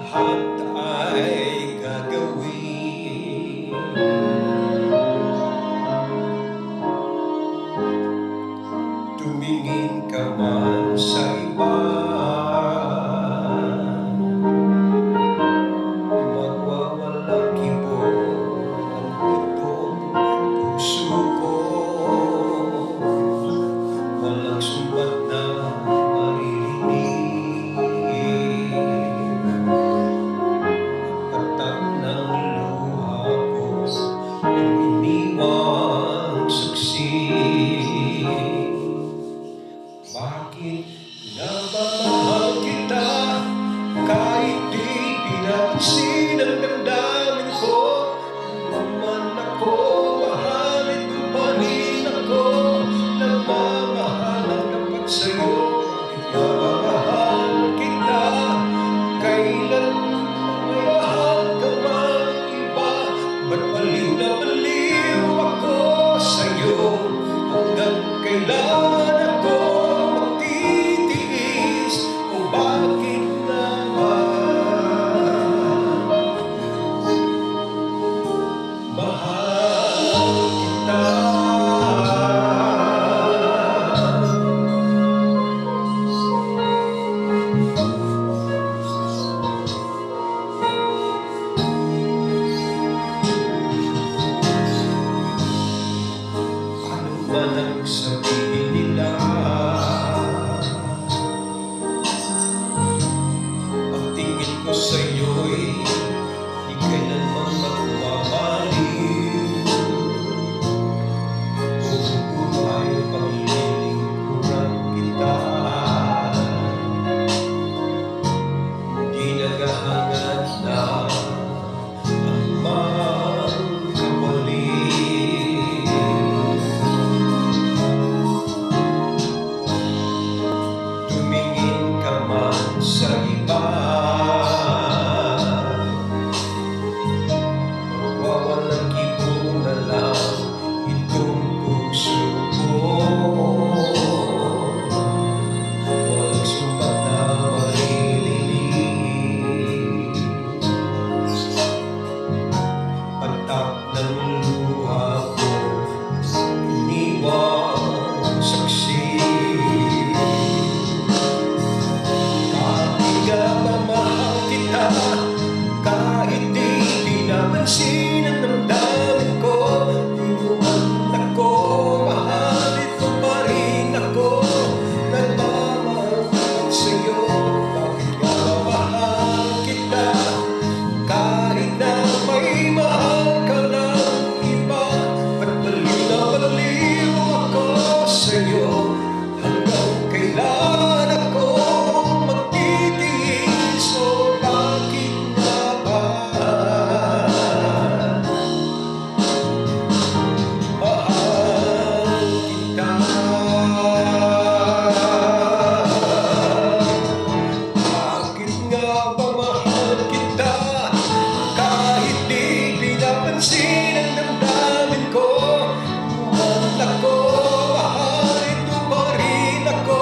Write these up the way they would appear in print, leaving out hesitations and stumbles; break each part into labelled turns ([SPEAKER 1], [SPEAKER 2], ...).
[SPEAKER 1] lahat ay gagawin. Tumingin ka man sa iba, magwawalang kibot ang butong puso ko. Walang sumbat na maririnig, patak ng luha ko ang iniwang saksi. Bakit nga ba mahal kita kahit di pinapansin ang damdamin ko? Naman ako, mahalin ko pa rin ako, nagmamahal ang dapat sa'yo. Bakit nga ba mahal kita kailan mahal ka mang iba? Ba't baliw na baliw ako sa'yo? Hanggang kailan ako magtitiis? O bakit naman mahal kita? Ano man ang sabihin nila, ang tingin ko sa'yo'y di kailanman magmamaliw. Buong buhay paglilingkuran kita, di naghahangad na ang magkapalit. Tumingin ka man sa iba, wawalang kibo na lang itong puso ko. Walang sumbat na maririnig, patak ng luha ko iniwang saksi. Bakit nga ba mahal kita kahit di pinapansin ang damdamin ko? Inuman ako, mahalin ko pa rin ako, nagmamahal sa'yo. Bakit nga ba mahal kita kahit na may mahal ka ng iba? Ba't baliw na baliw ako sa'yo? Hanggang kailan ako magtitiis? O bakit nga ba mahal kita? Bakit nga ba mahal kita kahit di pinapansin ang damdamin ko? Mahal ako, mahalin ko pa rin ako,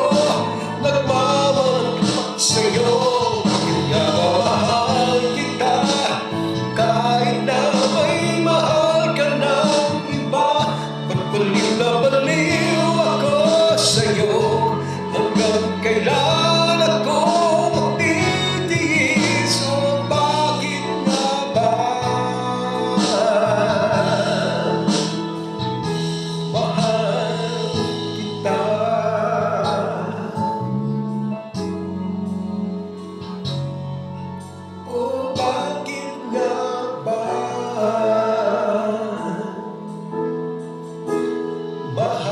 [SPEAKER 1] nagmamahal sa'yo. Bakit nga ba mahal kita kahit na may mahal ka ng iba? Ba't baliw na baliw ako sa'yo? Hanggang kailan ako magtitiis? O bakit nga ba mahal kita? O bakit nga ba mahal